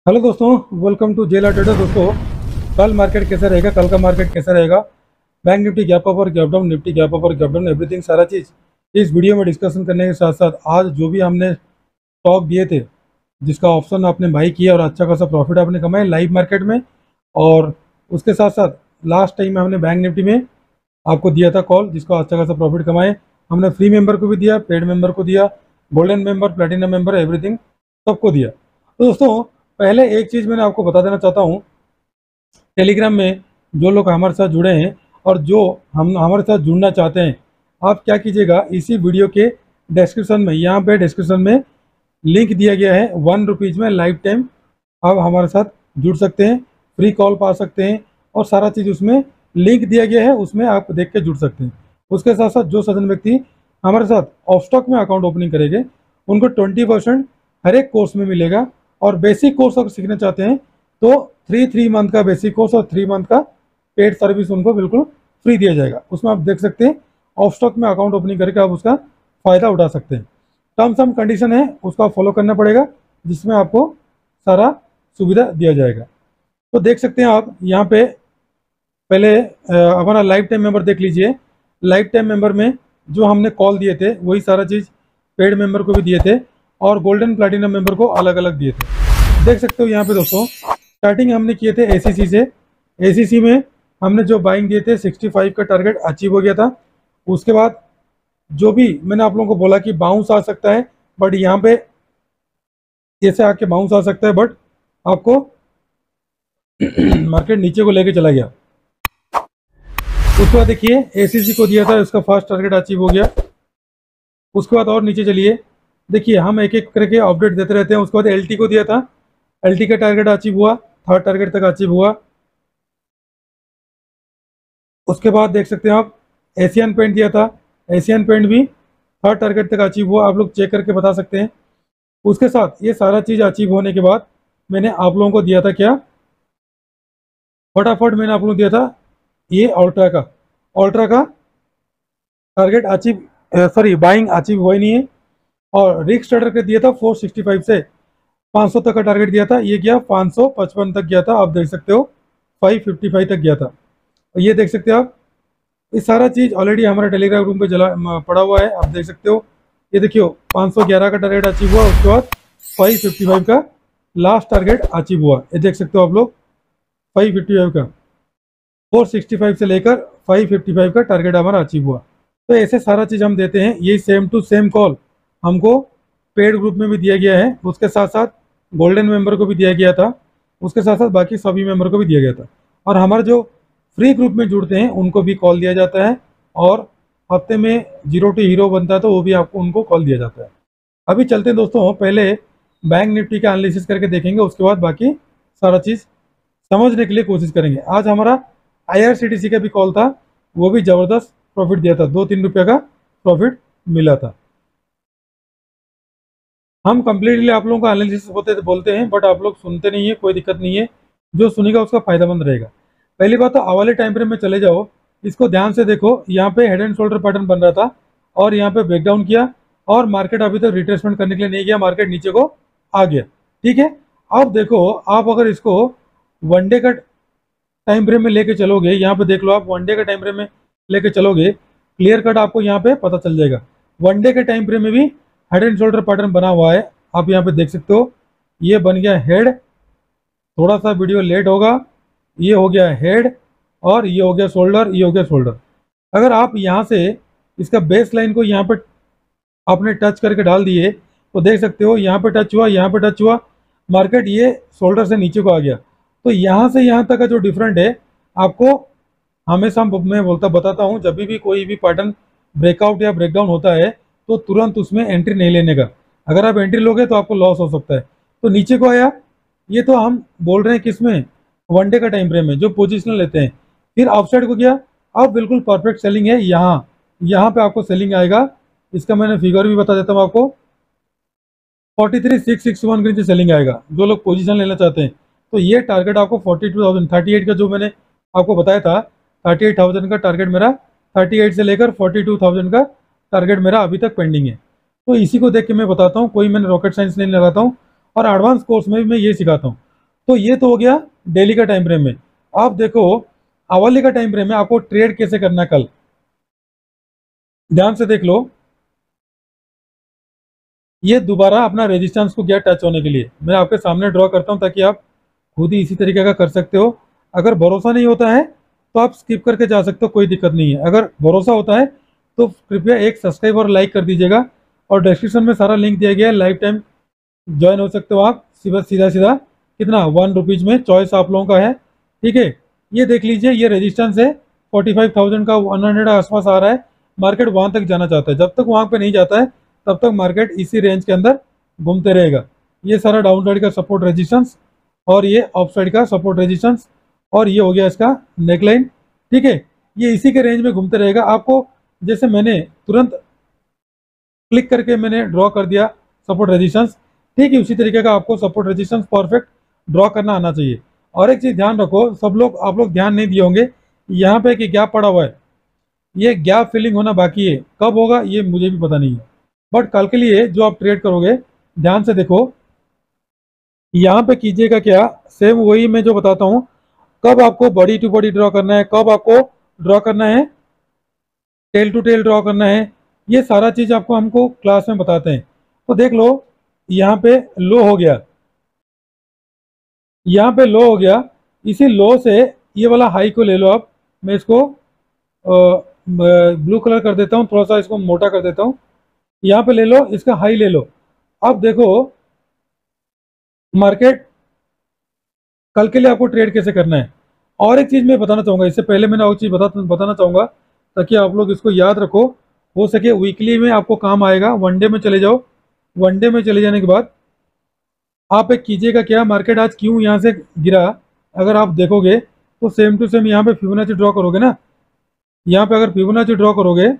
Hello दोस्तों, welcome to जेला trader. दोस्तों, कल मार्केट कैसा रहेगा, कल का मार्केट कैसा रहेगा, बैंक निफ्टी गैप अप और gap down, Nifty gap up और गैप डाउन, एवरीथिंग सारा चीज़ इस वीडियो में डिस्कशन करने के साथ साथ आज जो भी हमने स्टॉक दिए थे जिसका ऑप्शन आपने बाई किया और अच्छा खासा प्रॉफिट आपने कमाया लाइव मार्केट में, और उसके साथ साथ लास्ट टाइम हमने बैंक निफ्टी में आपको दिया था कॉल जिसका अच्छा खासा प्रॉफिट कमाए। हमने फ्री मेंबर को भी दिया, पेड मेंबर को दिया, golden member, platinum member, everything सबको दिया। तो दोस्तों, पहले एक चीज़ मैंने आपको बता देना चाहता हूँ, टेलीग्राम में जो लोग हमारे साथ जुड़े हैं और जो हम हमारे साथ जुड़ना चाहते हैं, आप क्या कीजिएगा, इसी वीडियो के डिस्क्रिप्शन में, यहाँ पे डिस्क्रिप्शन में लिंक दिया गया है, ₹1 में लाइफ टाइम आप हमारे साथ जुड़ सकते हैं, फ्री कॉल पा सकते हैं और सारा चीज़ उसमें लिंक दिया गया है, उसमें आप देख के जुड़ सकते हैं। उसके साथ साथ जो सज्जन व्यक्ति हमारे साथ ऑफ स्टॉक में अकाउंट ओपनिंग करेंगे उनको 20% हर एक कोर्स में मिलेगा। और बेसिक कोर्स अगर सीखना चाहते हैं तो 3 मंथ का बेसिक कोर्स और 3 मंथ का पेड सर्विस उनको बिल्कुल फ्री दिया जाएगा। उसमें आप देख सकते हैं ऑफ स्टॉक में अकाउंट ओपनिंग करके आप उसका फ़ायदा उठा सकते हैं। टर्म्स एंड कंडीशन है, उसका फॉलो करना पड़ेगा, जिसमें आपको सारा सुविधा दिया जाएगा। तो देख सकते हैं आप यहाँ पे पहले हमारा लाइफ टाइम मेंबर देख लीजिए। लाइफ टाइम मेंबर में जो हमने कॉल दिए थे वही सारा चीज़ पेड मेंबर को भी दिए थे और गोल्डन प्लैटिनम मेंबर को अलग अलग दिए थे। देख सकते हो यहाँ पे दोस्तों, स्टार्टिंग हमने किए थे एसीसी से। एसीसी में हमने जो बाइंग दिए थे 65 का टारगेट अचीव हो गया था। उसके बाद जो भी मैंने आप लोगों को बोला कि बाउंस आ सकता है, बट यहाँ पे जैसे आके बाउंस आ सकता है, बट आपको मार्केट नीचे को लेके चला गया। उसके बाद देखिए एसीसी को दिया था, उसका फर्स्ट टारगेट अचीव हो गया। उसके बाद और नीचे चलिए, देखिए हम एक एक करके अपडेट देते रहते हैं। उसके बाद एलटी को दिया था, एलटी का टारगेट अचीव हुआ, थर्ड टारगेट तक अचीव हुआ। उसके बाद देख सकते हैं आप एशियन पेंट दिया था, एशियन पेंट भी थर्ड टारगेट तक अचीव हुआ। आप लोग चेक करके बता सकते हैं। उसके साथ ये सारा चीज़ अचीव होने के बाद मैंने आप लोगों को दिया था क्या, फटाफट मैंने आप लोगों को दिया था ये अल्ट्रा का target achieve, sorry buying achieve हुआ ही नहीं है। और रिक्स ट्रेडर के दिया था 465 से 500 तक का टारगेट दिया था, ये गया 555 तक गया था। आप देख सकते हो 555 तक गया था। और ये देख सकते हो आप, ये सारा चीज़ ऑलरेडी हमारे टेलीग्राम ग्रुप पे पड़ा हुआ है, आप देख सकते हो। ये देखियो 511 का टारगेट अचीव हुआ, उसके बाद 555 का लास्ट टारगेट अचीव हुआ। ये देख सकते हो आप लोग 555 का, 465 से लेकर 555 का टारगेट हमारा अचीव हुआ। तो ऐसे सारा चीज़ हम देते हैं। ये सेम टू सेम कॉल हमको पेड ग्रुप में भी दिया गया है, उसके साथ साथ गोल्डन मेंबर को भी दिया गया था, उसके साथ साथ बाकी सभी मेंबर को भी दिया गया था। और हमारे जो फ्री ग्रुप में जुड़ते हैं उनको भी कॉल दिया जाता है, और हफ्ते में 0 टू हीरो बनता है तो वो भी आपको उनको कॉल दिया जाता है। अभी चलते हैं दोस्तों, पहले बैंक निफ्टी का एनालिसिस करके देखेंगे, उसके बाद बाकी सारा चीज़ समझने के लिए कोशिश करेंगे। आज हमारा IRCTC का भी कॉल था, वो भी ज़बरदस्त प्रॉफिट दिया था, 2-3 रुपये का प्रॉफिट मिला था। हम कंप्लीटली आप लोगों का एनालिसिस बोलते हैं, बट आप लोग सुनते नहीं है, कोई दिक्कत नहीं है, जो सुनेगा उसका फायदामंद रहेगा। पहली बात तो आवाले टाइम फ्रेम में चले जाओ, इसको ध्यान से देखो। यहाँ पे हेड एंड शोल्डर पैटर्न बन रहा था और यहाँ पे ब्रेकडाउन किया और मार्केट अभी तक रिट्रेसमेंट करने के लिए नहीं गया, मार्केट नीचे को आ गया। ठीक है, अब देखो आप अगर इसको वनडे का टाइम फ्रेम में लेके चलोगे, यहाँ पे देख लो आप वनडे का टाइम फ्रेम में लेके चलोगे, क्लियर कट आपको यहाँ पे पता चल जाएगा। वनडे के टाइम फ्रेम में भी हेड एंड शोल्डर पैटर्न बना हुआ है, आप यहाँ पे देख सकते हो। ये बन गया हेड, थोड़ा सा वीडियो लेट होगा, ये हो गया हेड और ये हो गया शोल्डर, ये हो गया शोल्डर। अगर आप यहाँ से इसका बेस लाइन को यहाँ पे आपने टच करके डाल दिए तो देख सकते हो यहाँ पे टच हुआ, यहाँ पे टच हुआ, मार्केट ये शोल्डर से नीचे को आ गया। तो यहाँ से यहाँ तक का जो डिफरेंट है, आपको हमेशा मैं बताता हूँ, जब भी कोई भी पैटर्न ब्रेकआउट या ब्रेकडाउन होता है तो तुरंत उसमें एंट्री नहीं लेने का। अगर आप एंट्री लोगे तो आपको लॉस हो सकता है। तो नीचे को आया, ये तो हम बोल रहे हैं किसमें, वनडे का टाइम फ्रेम में जो पोजिशनल लेते हैं। फिर आउटसाइड को गया, अब बिल्कुल परफेक्ट सेलिंग है। यहाँ पे आपको सेलिंग आएगा, इसका मैंने फिगर भी बता देता हूँ आपको। 43,661 के नीचे सेलिंग आएगा जो लोग पोजीशन लेना चाहते हैं। तो ये टारगेट आपको 42,000, 38 का जो मैंने आपको बताया था, 38,000 का टारगेट मेरा, 38 से लेकर 42,000 का टारगेट मेरा अभी तक पेंडिंग है। तो इसी को देख के मैं बताता हूँ, कोई मैंने रॉकेट साइंस नहीं लगाता हूँ, और एडवांस कोर्स में भी मैं ये सिखाता हूँ। तो ये तो हो गया डेली का टाइम फ्रेम में। आप देखो आवली का टाइम फ्रेम में आपको ट्रेड कैसे करना है कल, ध्यान से देख लो। ये दोबारा अपना रेजिस्टेंस को गया टच होने के लिए, मैं आपके सामने ड्रॉ करता हूं ताकि आप खुद ही इसी तरीके का कर सकते हो। अगर भरोसा नहीं होता है तो आप स्किप करके जा सकते हो, कोई दिक्कत नहीं है। अगर भरोसा होता है तो कृपया एक सब्सक्राइब और लाइक कर दीजिएगा, और डिस्क्रिप्शन में सारा लिंक दिया गया है, लाइफ टाइम ज्वाइन हो सकते हो आप। सीधा सीधा सीधा कितना 1 रुपीज़ में चॉइस आप लोगों का है, ठीक है। ये देख लीजिए, ये रेजिस्टेंस है 45,000 का, 100 आसपास आ रहा है। मार्केट वहां तक जाना चाहता है, जब तक वहां पे नहीं जाता है तब तक मार्केट इसी रेंज के अंदर घूमते रहेगा। ये सारा डाउन साइड का सपोर्ट रेजिस्टेंस, और ये अप साइड का सपोर्ट रेजिस्टेंस, और ये हो गया इसका नेकलाइन, ठीक है। ये इसी के रेंज में घूमते रहेगा। आपको जैसे मैंने तुरंत क्लिक करके मैंने ड्रॉ कर दिया सपोर्ट रेजिस्टेंस, ठीक है, उसी तरीके का आपको सपोर्ट रेजिस्टेंस परफेक्ट ड्रॉ करना आना चाहिए। और एक चीज ध्यान रखो, सब लोग आप लोग ध्यान नहीं दिए होंगे, यहाँ पे कि गैप पड़ा हुआ है, ये गैप फिलिंग होना बाकी है, कब होगा ये मुझे भी पता नहीं है। बट कल के लिए जो आप ट्रेड करोगे ध्यान से देखो, यहाँ पे कीजिएगा क्या, सेम वही मैं जो बताता हूँ, कब आपको बॉडी टू बॉडी ड्रॉ करना है, कब आपको ड्रॉ करना है टेल टू टेल ड्रॉ करना है, ये सारा चीज आपको हमको क्लास में बताते हैं। तो देख लो यहाँ पे लो हो गया, यहाँ पे लो हो गया, इसी लो से ये वाला हाई को ले लो। आप मैं इसको ब्लू कलर कर देता हूँ, थोड़ा सा इसको मोटा कर देता हूँ, यहाँ पे ले लो, इसका हाई ले लो। अब देखो मार्केट कल के लिए आपको ट्रेड कैसे करना है। और एक चीज मैं बताना चाहूंगा, इससे पहले मैंने और चीज बताना चाहूंगा ताकि आप लोग इसको याद रखो, हो सके वीकली में आपको काम आएगा। वनडे में चले जाओ, वनडे में चले जाने के बाद आप एक कीजिएगा क्या, मार्केट आज क्यों यहाँ से गिरा, अगर आप देखोगे तो सेम टू सेम यहाँ पे फिबोनाची ड्रॉ करोगे ना, यहाँ पे अगर फिबोनाची ड्रॉ करोगे,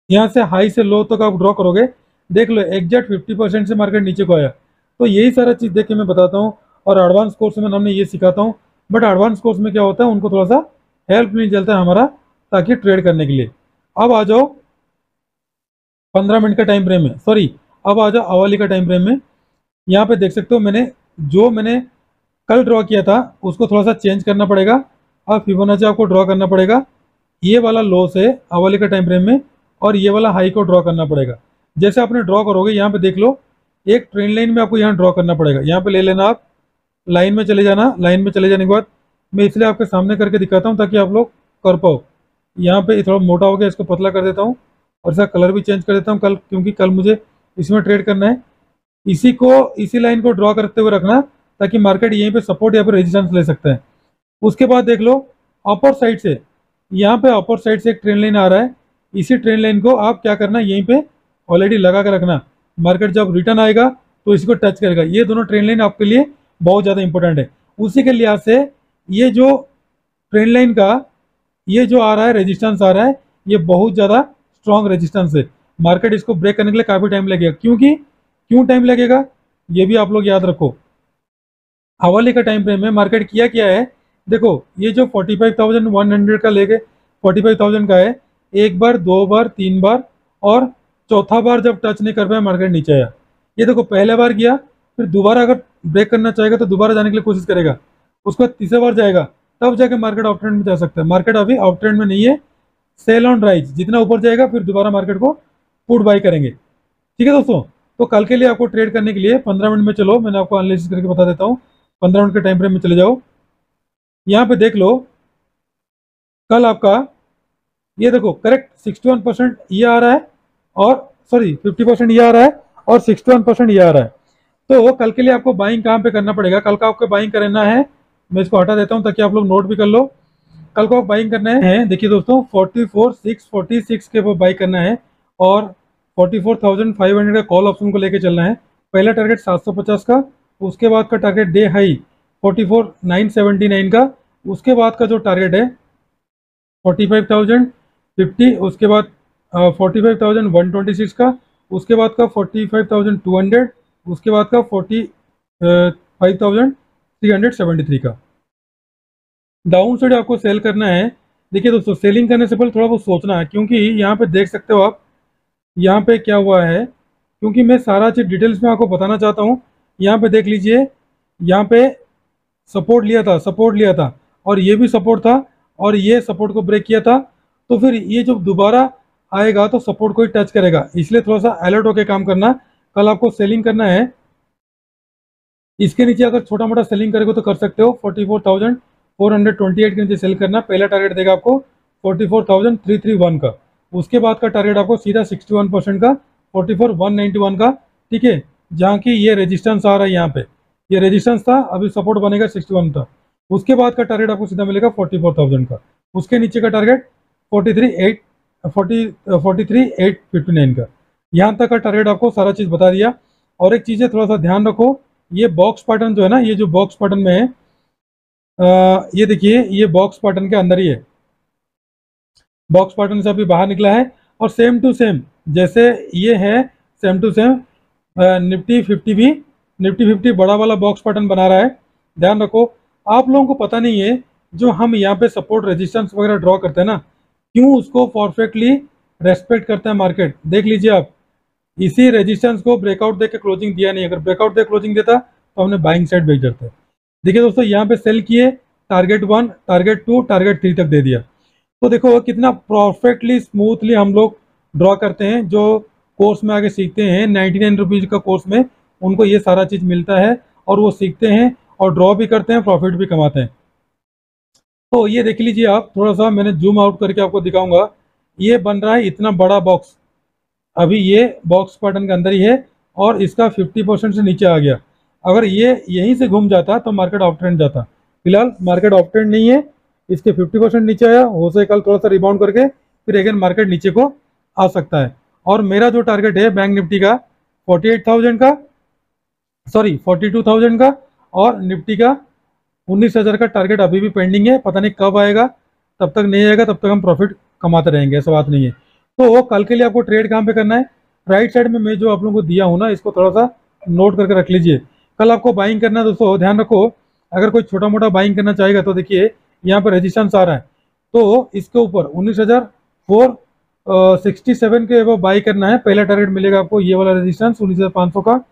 यहाँ से हाई से लो तक आप ड्रॉ करोगे, देख लो एग्जैक्ट 50% से मार्केट नीचे को आया। तो यही सारा चीज देख के मैं बताता हूँ, और एडवांस कोर्स में हमने ये सिखाता हूँ। बट एडवांस कोर्स में क्या होता है, उनको थोड़ा सा हेल्प नहीं चलता है हमारा, ताकि ट्रेड करने के लिए। अब आ जाओ 15 मिनट का टाइम फ्रेम में, सॉरी अब आ जाओ अवाली का टाइम फ्रेम में। यहाँ पे देख सकते हो मैंने कल ड्रॉ किया था उसको थोड़ा सा चेंज करना पड़ेगा, और फिबोनाची आपको ड्रॉ करना पड़ेगा ये वाला लो से अवाली का टाइम फ्रेम में, और ये वाला हाई को ड्रॉ करना पड़ेगा। जैसे आपने ड्रॉ करोगे यहाँ पे देख लो, एक ट्रेंड लाइन में आपको यहाँ ड्रॉ करना पड़ेगा, यहाँ पे ले लेना, आप लाइन में चले जाना। लाइन में चले जाने के बाद मैं इसलिए आपके सामने करके दिखाता हूँ ताकि आप लोग कर पाओ। यहाँ पे थोड़ा मोटा हो गया, इसको पतला कर देता हूँ, और इसका कलर भी चेंज कर देता हूँ कल, क्योंकि कल मुझे इसमें ट्रेड करना है। इसी लाइन को ड्रॉ करते हुए रखना ताकि मार्केट यहीं पे सपोर्ट या फिर रेजिस्टेंस ले सकता है। उसके बाद देख लो अपर साइड से, यहाँ पे अपर साइड से एक ट्रेंड लाइन आ रहा है, इसी ट्रेंड लाइन को आप क्या करना, यहीं पे ऑलरेडी लगा कर रखना। मार्केट जब रिटर्न आएगा तो इसको टच करेगा। ये दोनों ट्रेंड लाइन आपके लिए बहुत ज़्यादा इंपॉर्टेंट है। उसी के लिहाज से ये जो ट्रेंड लाइन का ये जो आ रहा है रेजिस्टेंस आ रहा है, ये बहुत ज़्यादा स्ट्रॉन्ग रेजिस्टेंस है। मार्केट इसको ब्रेक करने के लिए काफ़ी टाइम लगेगा, क्यों टाइम लगेगा ये भी आप लोग याद रखो। हवाले का टाइम फ्रेम में मार्केट किया क्या है, देखो ये जो 45,100 का लेके 45,000 का है, एक बार, दो बार, तीन बार, और चौथा बार जब टच नहीं कर पाया मार्केट नीचे आया। ये देखो पहले बार गया, फिर दोबारा अगर ब्रेक करना चाहेगा तो दोबारा जाने के लिए कोशिश करेगा, उसके बाद तीसरे बार जाएगा, तब जाके मार्केट ऑफ ट्रेंड में जा सकता है। मार्केट अभी ऑफ ट्रेंड में नहीं है, सेल ऑन राइज, जितना ऊपर जाएगा फिर दोबारा मार्केट को पुट बाई करेंगे, ठीक है दोस्तों। तो कल के लिए आपको ट्रेड करने के लिए 15 मिनट में चलो, मैंने आपको एनालिसिस करके बता देता हूँ। 15 मिनट के टाइम फ्रेम में चले जाओ, यहाँ पे देख लो कल आपका ये देखो करेक्ट 61% ये आ रहा है, और सॉरी 50% ये आ रहा है, और 61% ये आ रहा है। तो कल के लिए आपको बाइंग कहाँ पे करना पड़ेगा, कल का आपको बाइंग करना है, मैं इसको हटा देता हूँ ताकि आप लोग नोट भी कर लो। कल को आप बाइंग करना है, देखिए दोस्तों 44,646 के वो बाई करना है, और 44,500 का कॉल ऑप्शन को लेके चलना है। पहला टारगेट 750 का, उसके बाद का टारगेट डे हाई 44,979 का, उसके बाद का जो टारगेट है 45,050, उसके बाद 45,126 का, उसके बाद का 45,200, उसके बाद का 45,373 का। डाउन साइड आपको सेल करना है। देखिए दोस्तों सेलिंग करने से पहले थोड़ा बहुत सोचना है, क्योंकि यहाँ पे देख सकते हो आप यहाँ पे क्या हुआ है, क्योंकि मैं सारा चीज़ डिटेल्स में आपको बताना चाहता हूँ। यहाँ पे देख लीजिए यहाँ पे सपोर्ट लिया था और ये भी सपोर्ट था और ये सपोर्ट को ब्रेक किया था, तो फिर ये जब दोबारा आएगा तो सपोर्ट को ही टच करेगा, इसलिए थोड़ा सा अलर्ट होकर काम करना। कल आपको सेलिंग करना है, इसके नीचे अगर छोटा मोटा सेलिंग करेगा तो कर सकते हो। 44,428 के नीचे सेल करना। पहला टारगेट देगा आपको 44,331 का, उसके बाद का टारगेट आपको सीधा 61% का 44,191 का, ठीक है। जहाँ की ये रेजिस्टेंस आ रहा है, यहाँ पे ये रेजिस्टेंस था, अभी सपोर्ट बनेगा 61 था। उसके बाद का टारगेट आपको सीधा मिलेगा 44,000 का, उसके नीचे का टारगेट 43,859 का। यहाँ तक का टारगेट आपको सारा चीज़ बता दिया। और एक चीज़ है, थोड़ा सा ध्यान रखो, ये बॉक्स पैटर्न जो है ना, ये जो बॉक्स पैटर्न में है, ये देखिए, ये बॉक्स पैटर्न के अंदर ही है, बॉक्स पैटर्न से अभी बाहर निकला है। और सेम टू सेम जैसे ये है, सेम टू सेम निफ्टी 50 भी, निफ्टी 50 बड़ा वाला बॉक्स पैटर्न बना रहा है। ध्यान रखो, आप लोगों को पता नहीं है, जो हम यहाँ पे सपोर्ट रेजिस्टेंस वगैरह ड्रॉ करते हैं ना, क्यों उसको परफेक्टली रेस्पेक्ट करता है मार्केट। देख लीजिए आप, इसी रेजिस्टेंस को ब्रेकआउट दे के क्लोजिंग दिया नहीं, अगर ब्रेकआउट दे क्लोजिंग देता तो हमने बाइंग साइड भेज देते। देखिए दोस्तों, यहाँ पे सेल किए, टारगेट 1, टारगेट 2, टारगेट 3 तक दे दिया। तो देखो कितना परफेक्टली स्मूथली हम लोग ड्रॉ करते हैं। जो कोर्स में आगे सीखते हैं 99 रुपीज़ का कोर्स में, उनको ये सारा चीज़ मिलता है और वो सीखते हैं और ड्रॉ भी करते हैं, प्रॉफिट भी कमाते हैं। तो ये देख लीजिए आप, थोड़ा सा मैंने जूम आउट करके आपको दिखाऊंगा। ये बन रहा है इतना बड़ा बॉक्स, अभी ये बॉक्स पैटर्न के अंदर ही है और इसका 50% से नीचे आ गया। अगर ये यहीं से घूम जाता तो मार्केट ऑफ ट्रेंड जाता। फिलहाल मार्केट ऑफ ट्रेंड नहीं है, इसके 50% नीचे आया, हो सके कल थोड़ा सा रिबाउंड करके फिर अगेन मार्केट नीचे को आ सकता है। और मेरा जो टारगेट है बैंक निफ्टी का 48,000 का, सॉरी 42,000 का, और निफ्टी का 19,000 का टारगेट अभी भी पेंडिंग है। पता नहीं कब आएगा, तब तक नहीं आएगा, तब तक हम प्रॉफिट कमाते रहेंगे, ऐसा बात नहीं है। तो कल के लिए आपको ट्रेड कहाँ पे करना है, राइट साइड में मैं जो आप लोगों को दिया हूँ ना, इसको थोड़ा सा नोट करके रख लीजिए। कल आपको बाइंग करना है दोस्तों, ध्यान रखो। अगर कोई छोटा मोटा बाइंग करना चाहेगा तो देखिए यहाँ पर रेजिस्टेंस आ रहा है, तो इसके ऊपर 19,467 के वो बाई करना है। पहला टारगेट मिलेगा आपको ये वाला रेजिस्टेंस 19,500 का,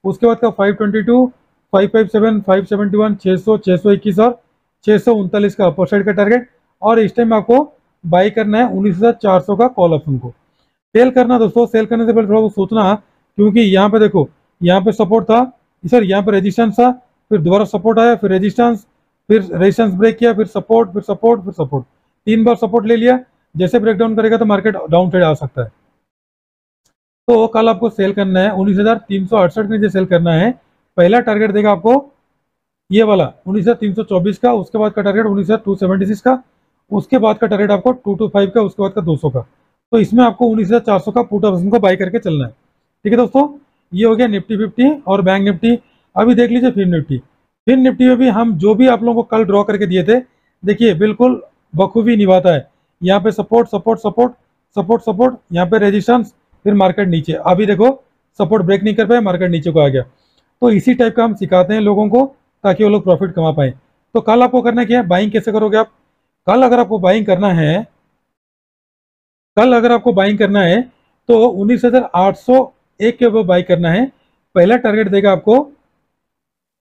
उसके बाद का 522, 557, 571, 600, 621 और 639 का अपर साइड का टारगेट। और इस टाइम आपको बाई करना है 19,400 का कॉल ऑप्शन को। सेल करना दोस्तों, सेल करने से पहले थोड़ा सोचना, क्योंकि यहाँ पे देखो, यहाँ पे सपोर्ट था सर, यहाँ पे रेजिस्टेंस था, फिर दोबारा सपोर्ट आया, फिर रेजिस्टेंस, फिर रेजिस्टेंस ब्रेक किया, फिर सपोर्ट, फिर सपोर्ट, फिर सपोर्ट, 3 बार सपोर्ट ले लिया। जैसे ब्रेकडाउन करेगा तो मार्केट डाउन साइड आ सकता है। तो कल आपको सेल करना है 19,368 के नीचे सेल करना है। पहला टारगेट देगा आपको ये वाला 19,324 का, उसके बाद का टारगेट 19,276 का, उसके बाद का टारगेट आपको 225 का, उसके बाद का 200 का। तो इसमें आपको 19,400 का पुट ऑप्शन को बाई करके चलना है। ठीक है दोस्तों, ये हो गया निफ्टी 50 और बैंक निफ्टी। अभी देख लीजिए फिर निफ्टी। फिर निफ्टी में भी हम जो भी आप लोगों को कल ड्रॉ करके दिए थे, देखिए बिल्कुल बखूबी निभाता है। यहाँ पे support support support support support, यहाँ पे रेजिस्टेंस, फिर मार्केट नीचे। अभी देखो सपोर्ट ब्रेक नहीं कर पाया, मार्केट नीचे को आ गया। तो इसी टाइप का हम सिखाते हैं लोगों को, ताकि वो लोग प्रॉफिट कमा पाए। तो कल आपको करना क्या है, बाइंग कैसे करोगे आप। कल अगर आपको बाइंग करना है, कल अगर आपको बाइंग करना है तो 19,801 के ऊपर बाई करना है। पहला टारगेट देगा आपको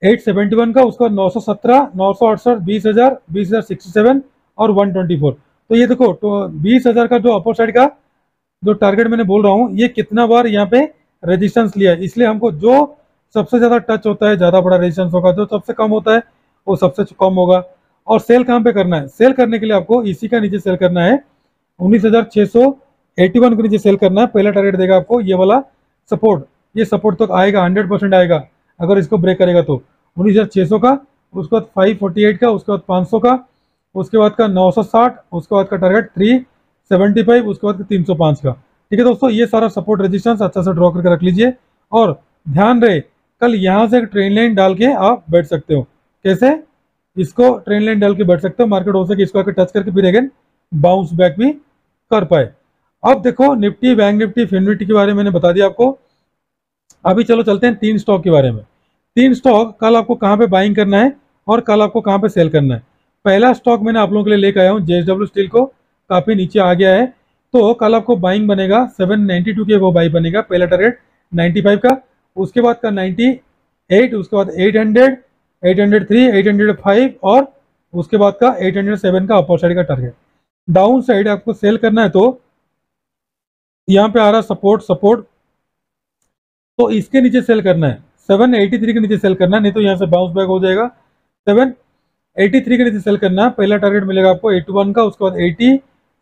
871 का, उसका 917, 968, 20,000, 20,067 और 124। तो ये देखो, तो 20,000 का जो अपर साइड का जो टारगेट मैंने बोल रहा हूँ, ये कितना बार यहाँ पे रेजिस्टेंस लिया है। इसलिए हमको जो सबसे ज्यादा टच होता है ज्यादा बड़ा रेजिस्टेंस होगा, जो सबसे कम होता है वो सबसे कम होगा। और सेल कहाँ पे करना है, सेल करने के लिए आपको इसी का नीचे सेल करना है, 19,681 के नीचे सेल करना है। पहला टारगेट देगा आपको ये वाला सपोर्ट, ये सपोर्ट तक आएगा, 100% आएगा अगर इसको ब्रेक करेगा तो 19,600 का, उसके बाद 548 का, उसके बाद 500 का, उसके बाद का 960, उसके बाद का टारगेट 375, उसके बाद 305 का। ठीक है दोस्तों, ये सारा सपोर्ट रेजिस्टेंस अच्छा से ड्रॉ करके रख लीजिए। और ध्यान रहे, कल यहाँ से एक ट्रेन लाइन डाल के आप बैठ सकते हो। कैसे, इसको ट्रेन लाइन डाल के बैठ सकते हो, मार्केट हो सके इसको आकर टच करके फिर अगेन बाउंस बैक भी कर पाए। अब देखो Nifty, bank Nifty, fin Nifty के बारे में मैंने बता दिया आपको। अभी चलो चलते हैं 3 स्टॉक के बारे में। 3 स्टॉक कल आपको कहाँ पे बाइंग करना है और कल आपको कहाँ पे सेल करना है। पहला स्टॉक मैंने आप लोगों के लिए लेकर आया हूँ, JSW स्टील को, काफी नीचे आ गया है, तो कल आपको बाइंग बनेगा 792 के, वो बाई बनेगा। पहला टारगेट 95 का, उसके बाद का 98, उसके बाद 800, 803, 805 और उसके बाद का 807 का अपर साइड का टारगेट। डाउन साइड आपको सेल करना है तो यहाँ पे आ रहा सपोर्ट, तो इसके नीचे सेल करना है, 783 के नीचे सेल करना है, नहीं तो यहाँ से बाउंस बैक हो जाएगा। 783 के नीचे सेल करना है। पहला टारगेट मिलेगा आपको 81 का, उसके बाद 80,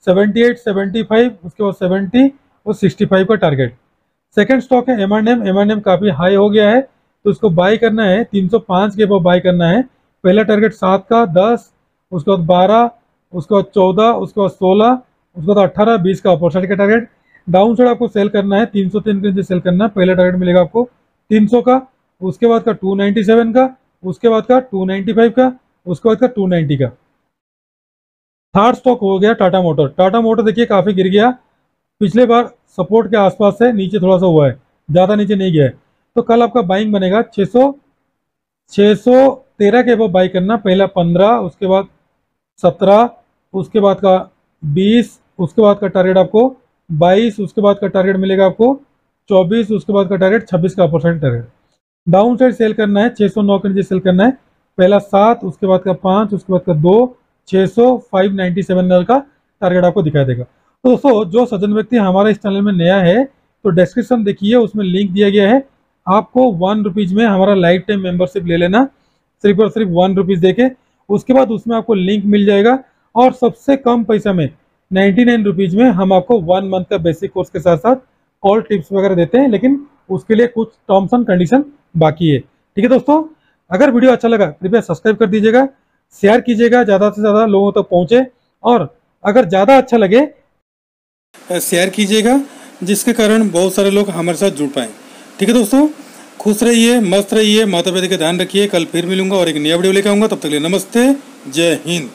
78, 75, उसके बाद 70 और 65 का टारगेट। सेकंड स्टॉक है एम काफी हाई हो गया है तो उसको बाय करना है, 305 के ऊपर बाय करना है। पहला टारगेट 7 का, 10, उसके बाद 12, उसके बाद 14, उसके बाद 16, उसके बाद 18, 20 का अपर साइड का टारगेट। डाउन साइड आपको सेल करना है, 303 के नीचे सेल करना है। पहला टारगेट मिलेगा आपको 300 का, उसके बाद का 297 का, उसके बाद का 295 का, उसके बाद का 290 का। थर्ड स्टॉक हो गया टाटा मोटर। टाटा मोटर देखिए काफी गिर गया, पिछले बार सपोर्ट के आसपास से नीचे थोड़ा सा हुआ है, ज्यादा नीचे नहीं गया है। तो कल आपका बाइंग बनेगा 613 के ऊपर बाई करना। पहला 15, उसके बाद 17, उसके बाद का 20, उसके बाद का टारगेट आपको 22, उसके बाद का टारगेट मिलेगा आपको 24, उसके बाद का टारगेट 26 का upper side target. Downside sell करना है, 609 के नीचे सेल करना है। पहला 7, उसके बाद का 5, उसके बाद का 2, 600, 597 का टारगेट आपको दिखाई देगा। तो दोस्तों जो सज्जन व्यक्ति हमारे इस चैनल में नया है तो डिस्क्रिप्शन देखिए, उसमें लिंक दिया गया है, आपको 1 रुपीज़ में हमारा लाइफ टाइम मेंबरशिप ले लेना, सिर्फ और सिर्फ 1 रुपीज़ देके। उसके बाद उसमें आपको लिंक मिल जाएगा और सबसे कम पैसा में 99 रुपीज़ में हम आपको 1 मंथ का बेसिक कोर्स के साथ साथ ऑल टिप्स वगैरह देते हैं, लेकिन उसके लिए कुछ टर्म्स एंड कंडीशन बाकी है। ठीक है दोस्तों, अगर वीडियो अच्छा लगा कृपया सब्सक्राइब कर दीजिएगा, शेयर कीजिएगा, ज़्यादा से ज़्यादा लोगों तक पहुँचे, और अगर ज़्यादा अच्छा लगे शेयर कीजिएगा, जिसके कारण बहुत सारे लोग हमारे साथ जुड़ पाएँ। ठीक है दोस्तों, खुश रहिए, मस्त रहिए, माता पिता का ध्यान रखिए। कल फिर मिलूंगा और एक नया वीडियो लेकर आऊँगा, तब तक के लिए नमस्ते, जय हिंद।